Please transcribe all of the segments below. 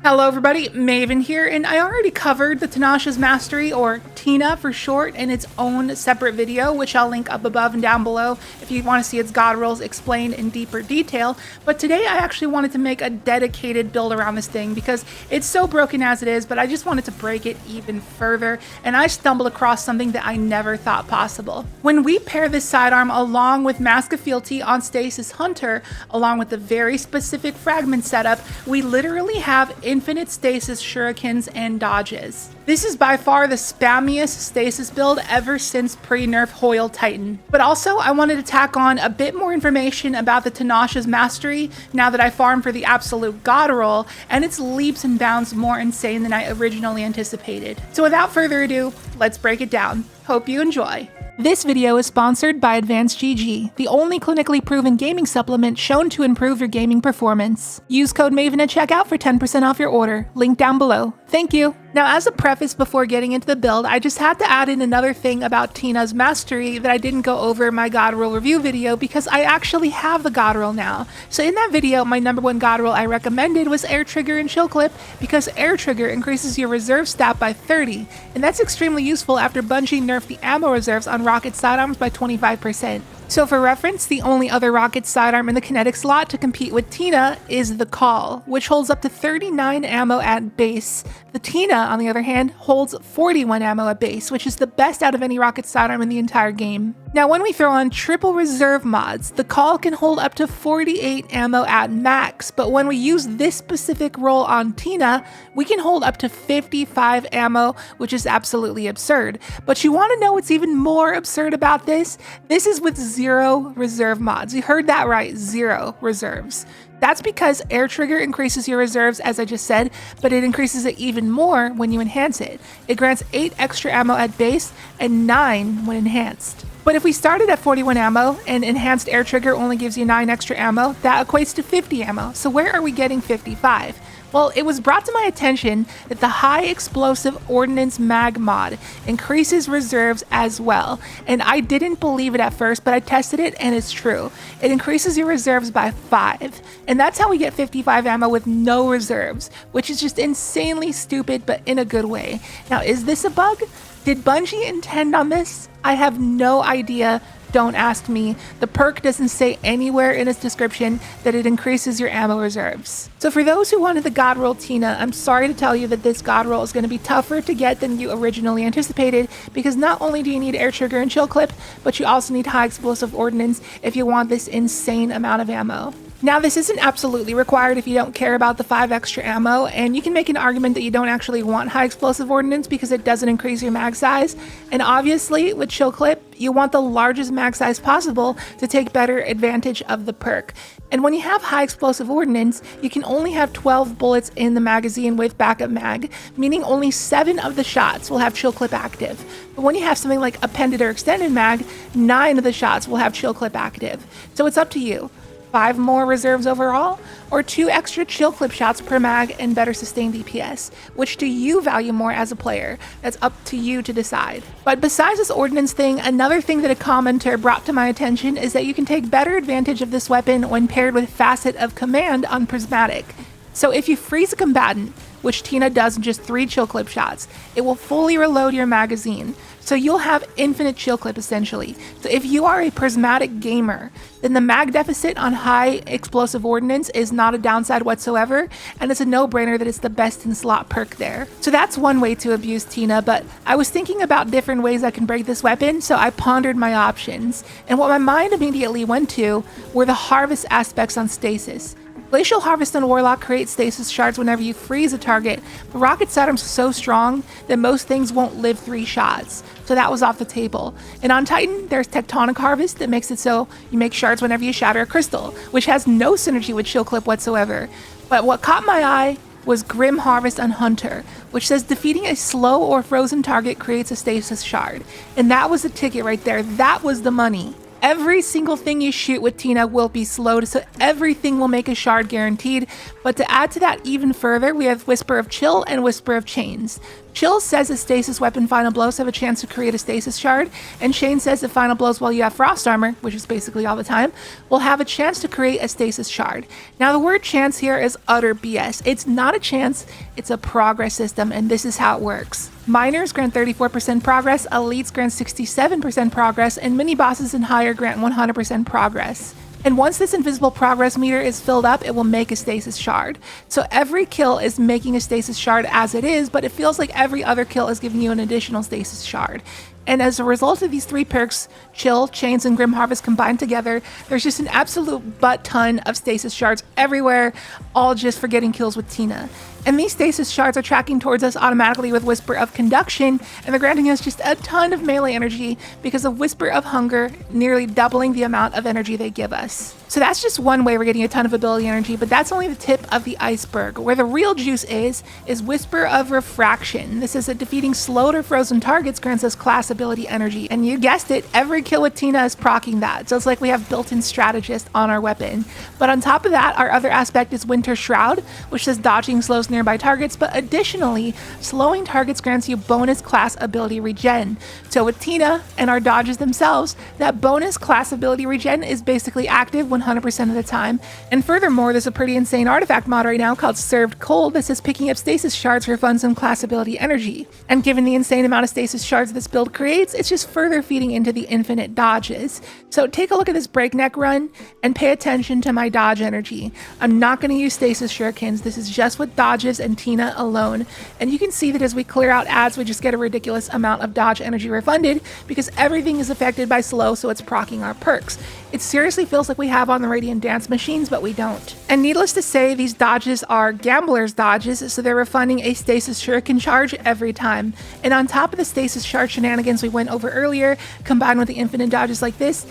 Hello everybody, Maven here, and I already covered the TINASHA'S mastery, or Tina for short, in its own separate video, which I'll link up above and down below if you want to see its god rolls explained in deeper detail. But today I actually wanted to make a dedicated build around this thing because it's so broken as it is, but I just wanted to break it even further, and I stumbled across something that I never thought possible. When we pair this sidearm along with Mask of Fealty on Stasis Hunter, along with the very specific fragment setup, we literally have infinite stasis shurikens and dodges. This is by far the spammiest stasis build ever since pre-nerf Hoyle Titan. But also, I wanted to tack on a bit more information about the TINASHA'S mastery now that I farmed for the absolute god roll, and it's leaps and bounds more insane than I originally anticipated. So without further ado, let's break it down. Hope you enjoy. This video is sponsored by Advanced GG, the only clinically proven gaming supplement shown to improve your gaming performance. Use code MAVEN at checkout for 10% off your order. Link down below. Thank you. Now, as a preface before getting into the build, I just had to add in another thing about Tina's mastery that I didn't go over in my god roll review video because I actually have the god roll now. So in that video, my number one god roll I recommended was Air Trigger and Chill Clip because Air Trigger increases your reserve stat by 30, and that's extremely useful after Bungie nerfed the ammo reserves on rocket sidearms by 25%. So for reference, the only other rocket sidearm in the kinetic slot to compete with Tina is the Call, which holds up to 39 ammo at base. The Tina, on the other hand, holds 41 ammo at base, which is the best out of any rocket sidearm in the entire game. Now when we throw on triple reserve mods, the Call can hold up to 48 ammo at max, but when we use this specific roll on Tina, we can hold up to 55 ammo, which is absolutely absurd. But you want to know what's even more absurd about this? This is with 0 reserve mods. You heard that right, 0 reserves. That's because Air Trigger increases your reserves, as I just said, but it increases it even more when you enhance it. It grants 8 extra ammo at base and 9 when enhanced. But if we started at 41 ammo and enhanced Air Trigger only gives you 9 extra ammo, that equates to 50 ammo. So where are we getting 55? Well, it was brought to my attention that the High Explosive Ordnance Mag mod increases reserves as well. And I didn't believe it at first, but I tested it and it's true. It increases your reserves by 5. And that's how we get 55 ammo with no reserves, which is just insanely stupid, but in a good way. Now, is this a bug? Did Bungie intend on this? I have no idea. Don't ask me. The perk doesn't say anywhere in its description that it increases your ammo reserves. So for those who wanted the god roll Tina, I'm sorry to tell you that this god roll is going to be tougher to get than you originally anticipated, because not only do you need Air Trigger and Chill Clip, but you also need High Explosive Ordnance if you want this insane amount of ammo. Now, this isn't absolutely required if you don't care about the 5 extra ammo, and you can make an argument that you don't actually want High Explosive Ordnance because it doesn't increase your mag size. And obviously, with Chill Clip, you want the largest mag size possible to take better advantage of the perk. And when you have High Explosive Ordnance, you can only have 12 bullets in the magazine with backup mag, meaning only 7 of the shots will have Chill Clip active. But when you have something like Appended or Extended mag, 9 of the shots will have Chill Clip active. So it's up to you. 5 more reserves overall, or 2 extra Chill Clip shots per mag and better sustained DPS? Which do you value more as a player? That's up to you to decide. But besides this ordnance thing, another thing that a commenter brought to my attention is that you can take better advantage of this weapon when paired with Facet of Command on Prismatic. So if you freeze a combatant, which Tina does in just 3 Chill Clip shots, it will fully reload your magazine. So you'll have infinite Chill Clip essentially. So if you are a prismatic gamer, then the mag deficit on High Explosive Ordnance is not a downside whatsoever, and it's a no-brainer that it's the best in slot perk there. So that's one way to abuse Tina, but I was thinking about different ways I can break this weapon, so I pondered my options. And what my mind immediately went to were the harvest aspects on Stasis. Glacial Harvest on Warlock creates stasis shards whenever you freeze a target, but Rocket Sidearm's so strong that most things won't live 3 shots, so that was off the table. And on Titan, there's Tectonic Harvest that makes it so you make shards whenever you shatter a crystal, which has no synergy with Chill Clip whatsoever. But what caught my eye was Grim Harvest on Hunter, which says defeating a slow or frozen target creates a stasis shard. And that was the ticket right there. That was the money. Every single thing you shoot with Tina will be slowed, so everything will make a shard guaranteed. But to add to that even further, we have Whisper of Chill and Whisper of Chains. Chill says that Stasis weapon final blows have a chance to create a Stasis shard, and Shane says that final blows while you have frost armor, which is basically all the time, will have a chance to create a Stasis shard. Now the word chance here is utter BS. It's not a chance, it's a progress system, and this is how it works. Minors grant 34% progress, elites grant 67% progress, and mini bosses and higher grant 100% progress. And once this invisible progress meter is filled up, it will make a Stasis shard. So every kill is making a Stasis shard as it is, but it feels like every other kill is giving you an additional Stasis shard. And as a result of these 3 perks, Chill, Chains, and Grim Harvest combined together, there's just an absolute butt ton of Stasis shards everywhere, all just for getting kills with Tina. And these Stasis shards are tracking towards us automatically with Whisper of Conduction, and they're granting us just a ton of melee energy because of Whisper of Hunger, nearly doubling the amount of energy they give us. So that's just one way we're getting a ton of ability energy, but that's only the tip of the iceberg. Where the real juice is Whisper of Refraction. This is that defeating slowed or frozen targets grants us class ability energy, and you guessed it, every kill with Tina is proccing that, so it's like we have built-in strategist on our weapon. But on top of that, our other aspect is Winter Shroud, which says dodging slows nearby targets, but additionally, slowing targets grants you bonus class ability regen. So with Tina and our dodges themselves, that bonus class ability regen is basically active 100% of the time. And furthermore, there's a pretty insane artifact mod right now called Served Cold that says picking up Stasis shards for fun some class ability energy. And given the insane amount of Stasis shards this build creates, it's just further feeding into the infinite dodges. So take a look at this breakneck run and pay attention to my dodge energy. I'm not going to use Stasis shurikens. This is just with dodges and Tina alone. And you can see that as we clear out ads, we just get a ridiculous amount of dodge energy refunded because everything is affected by slow, so it's proccing our perks. It seriously feels like we have on the Radiant Dance machines, but we don't. And needless to say, these dodges are gamblers' dodges, so they're refunding a Stasis shuriken charge every time. And on top of the Stasis shard shenanigans we went over earlier, combined with the infinite dodges like this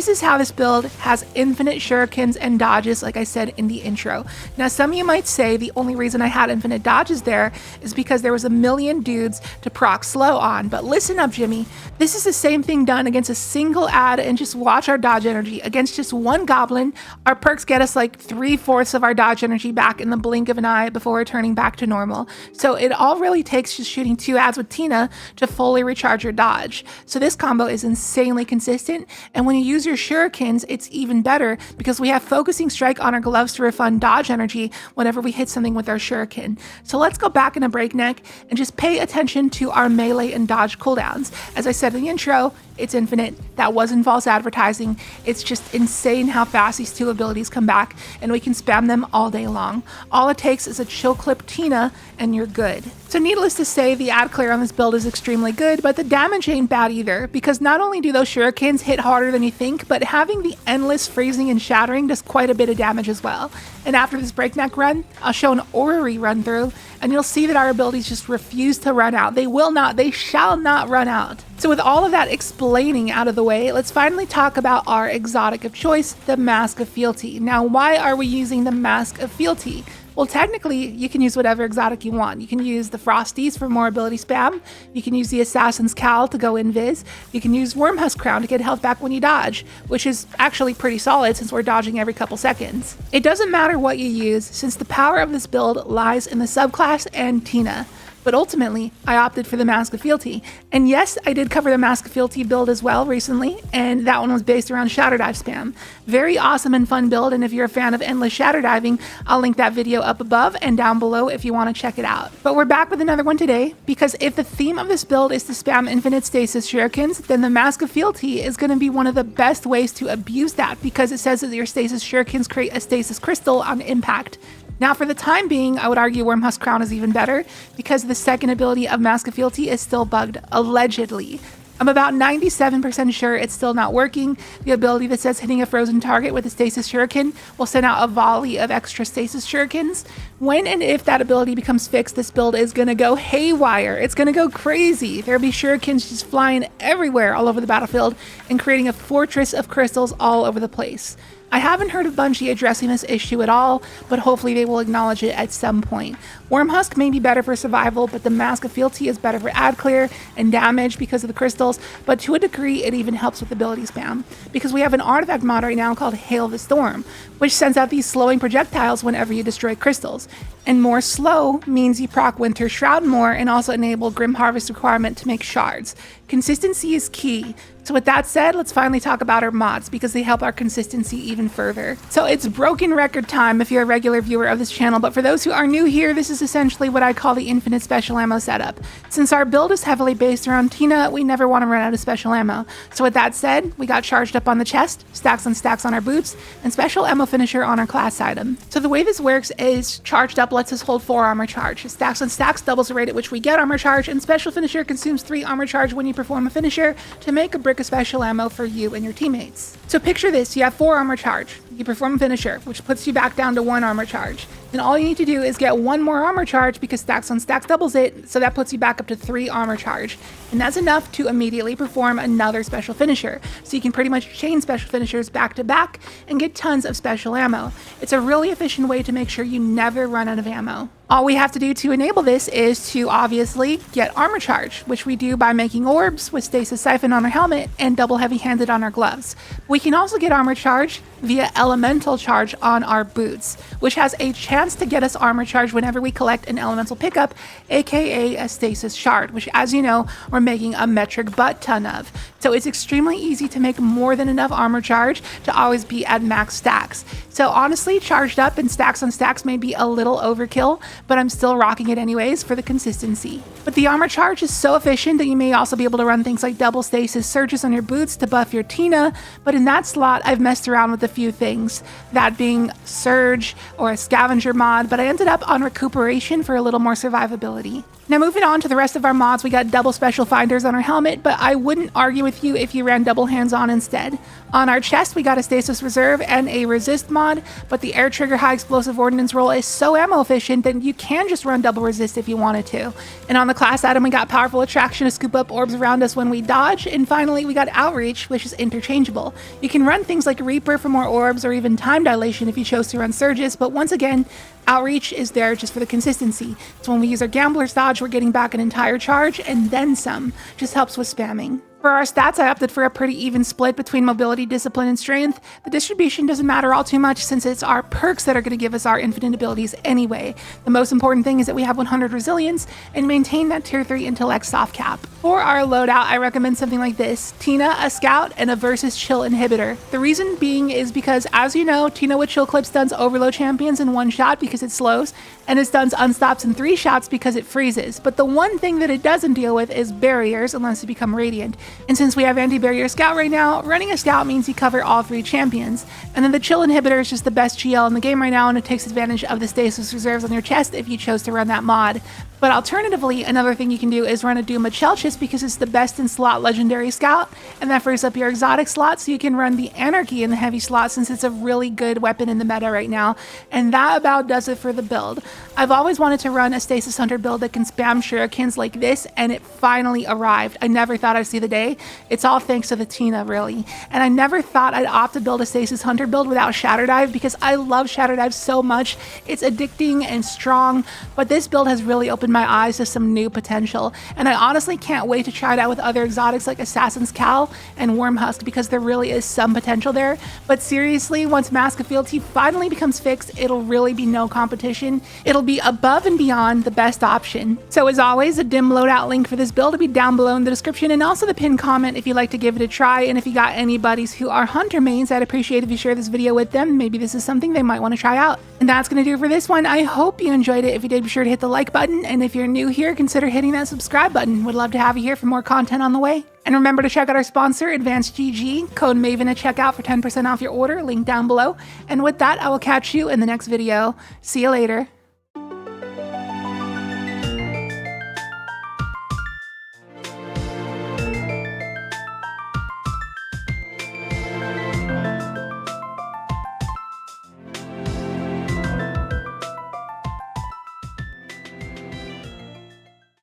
is how this build has infinite shurikens and dodges, like I said in the intro. Now, some of you might say the only reason I had infinite dodges there is because there was a million dudes to proc slow on, but listen up, Jimmy. This is the same thing done against a single ad, and just watch our dodge energy. Against just one goblin, our perks get us like 3/4 of our dodge energy back in the blink of an eye before returning back to normal. So it all really takes just shooting 2 ads with Tina to fully recharge your dodge. So this combo is insanely consistent, and when you use your shurikens, it's even better because we have focusing strike on our gloves to refund dodge energy whenever we hit something with our shuriken. So let's go back in a breakneck and just pay attention to our melee and dodge cooldowns. As I said in the intro, it's infinite. That wasn't false advertising. It's just insane how fast these 2 abilities come back, and we can spam them all day long. All it takes is a chill clip Tina and you're good. So needless to say, the ad clear on this build is extremely good, but the damage ain't bad either, because not only do those shurikens hit harder than you think, but having the endless freezing and shattering does quite a bit of damage as well. And after this breakneck run, I'll show an orrery run through, and you'll see that our abilities just refuse to run out. They shall not run out. So with all of that explaining out of the way, let's finally talk about our exotic of choice, the Mask of Fealty. Now, why are we using the Mask of Fealty? Well, technically, you can use whatever exotic you want. You can use the Frosties for more ability spam. You can use the Assassin's Cowl to go invis. You can use Wormhusk Crown to get health back when you dodge, which is actually pretty solid since we're dodging every couple seconds. It doesn't matter what you use, since the power of this build lies in the subclass and Tina. But ultimately, I opted for the Mask of Fealty. And yes, I did cover the Mask of Fealty build as well recently, and that one was based around Shatter Dive spam. Very awesome and fun build, and if you're a fan of endless Shatter Diving, I'll link that video up above and down below if you want to check it out. But we're back with another one today, because if the theme of this build is to spam infinite Stasis shurikens, then the Mask of Fealty is going to be one of the best ways to abuse that, because it says that your Stasis shurikens create a Stasis crystal on impact. Now, for the time being, I would argue Wormhusk Crown is even better, because the second ability of Mask of Fealty is still bugged, allegedly. I'm about 97% sure it's still not working. The ability that says hitting a frozen target with a Stasis shuriken will send out a volley of extra Stasis shurikens. When and if that ability becomes fixed, this build is going to go haywire. It's going to go crazy. There'll be shurikens just flying everywhere all over the battlefield and creating a fortress of crystals all over the place. I haven't heard of Bungie addressing this issue at all, but hopefully they will acknowledge it at some point. Wormhusk may be better for survival, but the Mask of Fealty is better for ad clear and damage because of the crystals, but to a degree it even helps with ability spam, because we have an artifact mod right now called Hail the Storm, which sends out these slowing projectiles whenever you destroy crystals. And more slow means you proc Winter Shroud more and also enable Grim Harvest requirement to make shards. Consistency is key. So with that said, let's finally talk about our mods because they help our consistency even further. So it's broken record time if you're a regular viewer of this channel, but for those who are new here, this is essentially what I call the infinite special ammo setup. Since our build is heavily based around Tina, we never want to run out of special ammo. So with that said, we got charged up on the chest, stacks on stacks on our boots, and special ammo finisher on our class item. So the way this works is charged up lets us hold 4 armor charge, stacks on stacks doubles the rate at which we get armor charge, and special finisher consumes 3 armor charge when you perform a finisher to make a brick of special ammo for you and your teammates. So picture this, you have 4 armor charge, you perform a finisher, which puts you back down to 1 armor charge. Then all you need to do is get 1 more armor charge because stacks on stacks doubles it, so that puts you back up to 3 armor charge. And that's enough to immediately perform another special finisher. So you can pretty much chain special finishers back to back and get tons of special ammo. It's a really efficient way to make sure you never run out of ammo. All we have to do to enable this is to obviously get armor charge, which we do by making orbs with Stasis Siphon on our helmet and double heavy-handed on our gloves. We can also get armor charge via elemental charge on our boots, which has a chance to get us armor charge whenever we collect an elemental pickup, aka a Stasis shard, which, as you know, we're making a metric butt ton of. So it's extremely easy to make more than enough armor charge to always be at max stacks. So honestly, charged up and stacks on stacks may be a little overkill, but I'm still rocking it anyways for the consistency. But the armor charge is so efficient that you may also be able to run things like double stasis surges on your boots to buff your Tina, but in that slot I've messed around with a few things, that being surge or a scavenger mod, but I ended up on recuperation for a little more survivability. Now moving on to the rest of our mods, we got double special finders on our helmet, but I wouldn't argue with you if you ran double hands-on instead. On our chest, we got a Stasis Reserve and a Resist mod, but the air trigger high explosive ordnance roll is so ammo efficient that you can just run double resist if you wanted to. And on the class item, we got powerful attraction to scoop up orbs around us when we dodge, and finally we got outreach, which is interchangeable. You can run things like Reaper for more orbs or even time dilation if you chose to run surges, but once again, outreach is there just for the consistency. So when we use our gambler's dodge, we're getting back an entire charge and then some. Just helps with spamming. For our stats, I opted for a pretty even split between mobility, discipline, and strength. The distribution doesn't matter all too much since it's our perks that are going to give us our infinite abilities anyway. The most important thing is that we have 100 resilience and maintain that tier 3 intellect soft cap. For our loadout, I recommend something like this: Tina, a scout, and a versus chill inhibitor. The reason being is because, as you know, Tina with chill clip stuns overload champions in 1 shot because it slows, and it stuns unstops in 3 shots because it freezes. But the one thing that it doesn't deal with is barriers unless you become radiant. And since we have anti-barrier scout right now, running a scout means you cover all 3 champions. And then the chill inhibitor is just the best GL in the game right now, and it takes advantage of the stasis reserves on your chest if you chose to run that mod. But alternatively, another thing you can do is run a Doom Chelchis because it's the best in slot legendary scout, and that frees up your exotic slot so you can run the Anarchy in the heavy slot since it's a really good weapon in the meta right now. And that about does it for the build. I've always wanted to run a Stasis Hunter build that can spam shurikens like this, and it finally arrived. I never thought I'd see the day. It's all thanks to the Tina, really. And I never thought I'd opt to build a Stasis Hunter build without Shatter Dive because I love Shatter Dive so much. It's addicting and strong, but this build has really opened my eyes to some new potential, and I honestly can't wait to try it out with other exotics like Assassin's Cal and Wormhusk because there really is some potential there. But seriously, once Mask of Fealty finally becomes fixed, it'll really be no competition. It'll be above and beyond the best option. So as always, a dim loadout link for this build will be down below in the description and also the pinned comment if you'd like to give it a try. And if you got any buddies who are Hunter mains, I'd appreciate if you share this video with them. Maybe this is something they might want to try out. And that's going to do it for this one. I hope you enjoyed it. If you did, be sure to hit the like button, and if you're new here, consider hitting that subscribe button. Would love to have you here for more content on the way. And remember to check out our sponsor, Advanced GG, code Maven at checkout for 10% off your order, link down below. And with that, I will catch you in the next video. See you later.